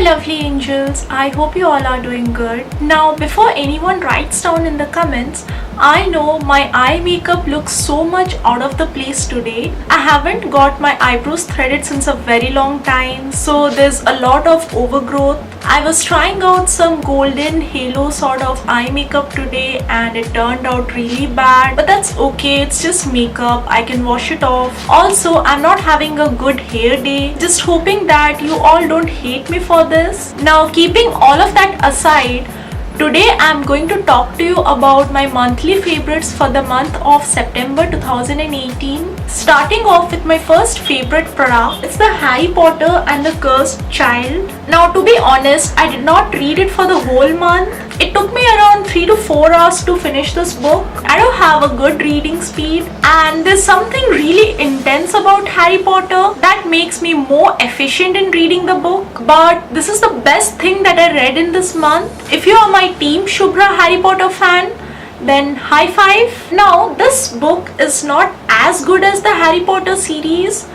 lovely angels, I hope you all are doing good. Now before anyone writes down in the comments, I know my eye makeup looks so much out of the place today. I haven't got my eyebrows threaded since a very long time, so there's a lot of overgrowth. I was trying out some golden halo sort of eye makeup today and it turned out really bad, but that's okay, it's just makeup, I can wash it off. Also, I'm not having a good hair day, just hoping that you all don't hate me for this. Now keeping all of that aside, today I'm going to talk to you about my monthly favorites for the month of September 2018. Starting off with my first favorite product, it's the Harry Potter and the Cursed Child. Now to be honest, I did not read it for the whole month. It took me around 3 to 4 hours to finish this book. I don't have a good reading speed and there's something really intense about Harry Potter that makes me more efficient in reading the book. But this is the best thing that I read in this month. If you are my team Subhra Harry Potter fan, then high five. Now this book is not as good as the Harry Potter series.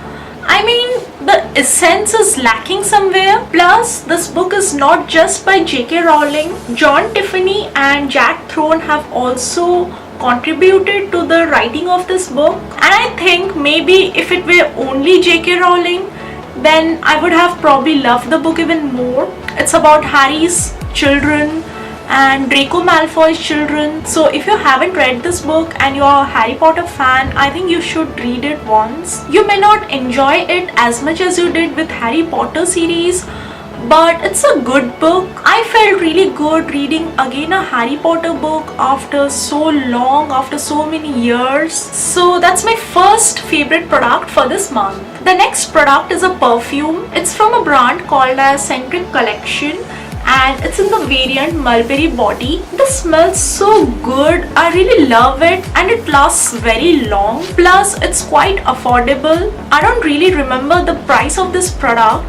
I mean, the essence is lacking somewhere. Plus, this book is not just by J.K. Rowling. John Tiffany and Jack Throne have also contributed to the writing of this book. And I think maybe if it were only J.K. Rowling, then I would have probably loved the book even more. It's about Harry's children and Draco Malfoy's children. So if you haven't read this book and you are a Harry Potter fan, I think you should read it once. You may not enjoy it as much as you did with Harry Potter series, but it's a good book. I felt really good reading again a Harry Potter book after so long, after so many years. So that's my first favorite product for this month. The next product is a perfume. It's from a brand called as Centric Collection and it's in the variant Mulberry Body. This smells so good. I really love it and it lasts very long. Plus it's quite affordable. I don't really remember the price of this product,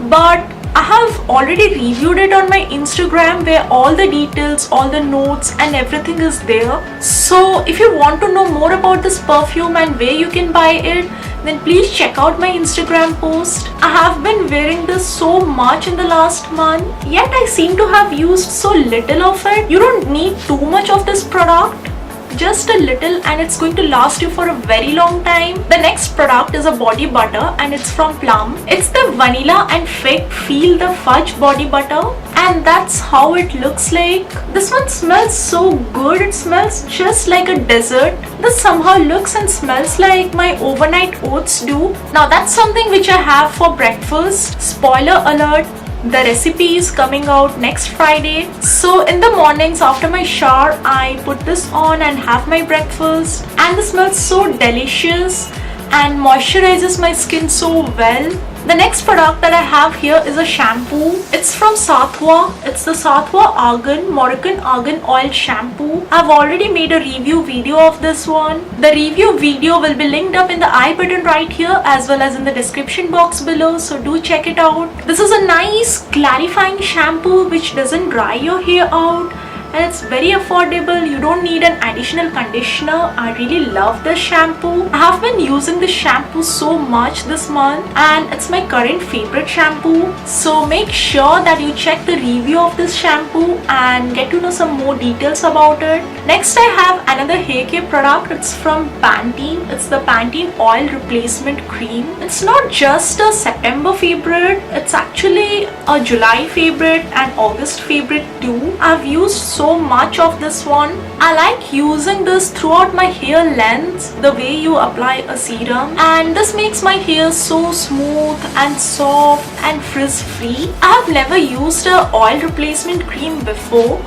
but I have already reviewed it on my Instagram where all the details, all the notes and everything is there. So if you want to know more about this perfume and where you can buy it, then please check out my Instagram post. I have been wearing this so much in the last month, yet I seem to have used so little of it. You don't need too much of this product, just a little, and it's going to last you for a very long time. The next product is a body butter and it's from Plum. It's the Vanilla and Fig Feel the Fudge body butter and that's how it looks like. This one smells so good. It smells just like a dessert. This somehow looks and smells like my overnight oats do. Now that's something which I have for breakfast. Spoiler alert, the recipe is coming out next Friday. So in the mornings after my shower, I put this on and have my breakfast, and this smells so delicious and moisturizes my skin so well. The next product that I have here is a shampoo. It's from Sathwa. It's the Sathwa Argan Moroccan Argan Oil Shampoo. I've already made a review video of this one. The review video will be linked up in the I button right here as well as in the description box below, so do check it out. This is a nice clarifying shampoo which doesn't dry your hair out. And it's very affordable. You don't need an additional conditioner. I really love this shampoo. I have been using this shampoo so much this month and it's my current favorite shampoo. So make sure that you check the review of this shampoo and get to know some more details about it. Next I have another hair care product. It's from Pantene. It's the Pantene Oil Replacement Cream. It's not just a September favorite. It's actually a July favorite and August favorite too. I've used so much of this one. I like using this throughout my hair length, the way you apply a serum, and this makes my hair so smooth and soft and frizz free. I have never used a oil replacement cream before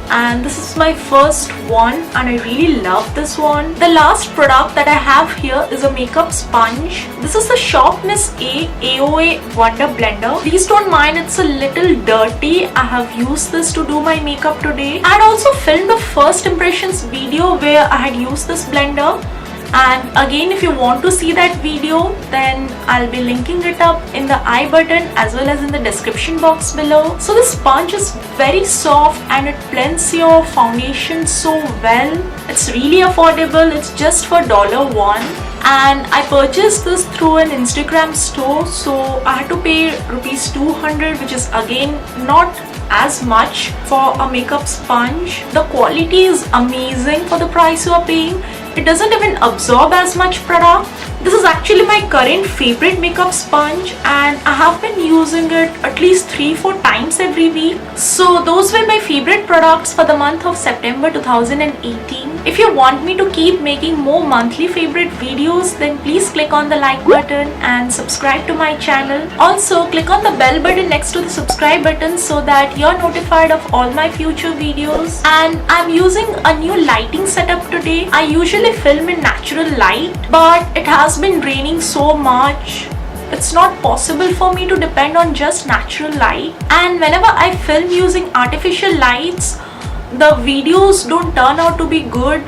and this is my first one and I really love this one. The last product that I have here is a makeup sponge. This is the Shop Miss A AOA Wonder Blender. Please don't mind, it's a little dirty. I have used this to do my makeup today. I had also filmed the first impressions video where I had used this blender. And again, if you want to see that video, then I'll be linking it up in the I button as well as in the description box below. So the sponge is very soft and it blends your foundation so well. It's really affordable. It's just for $1. and I purchased this through an Instagram store, so I had to pay rupees 200, which is again not as much for a makeup sponge. The quality is amazing for the price you are paying. It doesn't even absorb as much product. This is actually my current favorite makeup sponge, and I have been using it at least 3-4 times every week. So those were my favorite products for the month of September 2018. If you want me to keep making more monthly favorite videos, then please click on the like button and subscribe to my channel. Also click on the bell button next to the subscribe button so that you're notified of all my future videos. And I'm using a new lighting setup today. I usually film in natural light, but it has been raining so much. It's not possible for me to depend on just natural light, and whenever I film using artificial lights, the videos don't turn out to be good.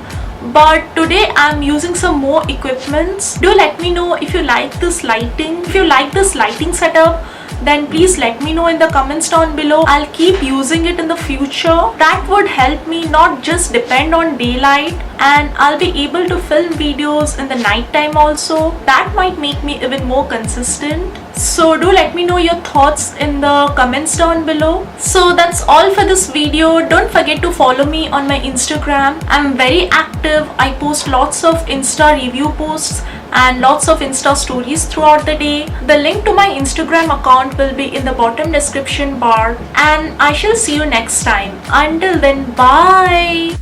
But today I'm using some more equipments. Do let me know if you like this lighting. If you like this lighting setup, then please let me know in the comments down below. I'll keep using it in the future. That would help me not just depend on daylight, and I'll be able to film videos in the night time also. That might make me even more consistent. So do let me know your thoughts in the comments down below. So that's all for this video. Don't forget to follow me on my Instagram. I'm very active. I post lots of Insta review posts and lots of Insta stories throughout the day. The link to my Instagram account will be in the bottom description bar, and I shall see you next time. Until then, bye.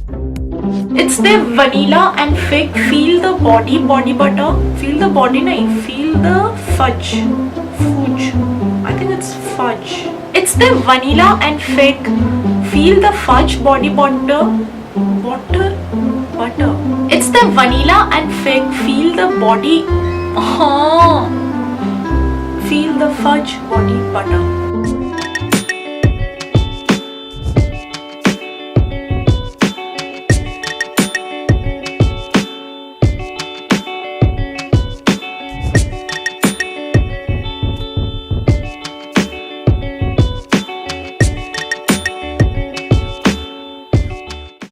It's the vanilla and fig feel the body butter. Feel the body nahi, feel the fudge. I think it's fudge. It's the vanilla and fig feel the fudge body butter. Butter. It's the vanilla and fig feel the body. Feel the fudge body butter.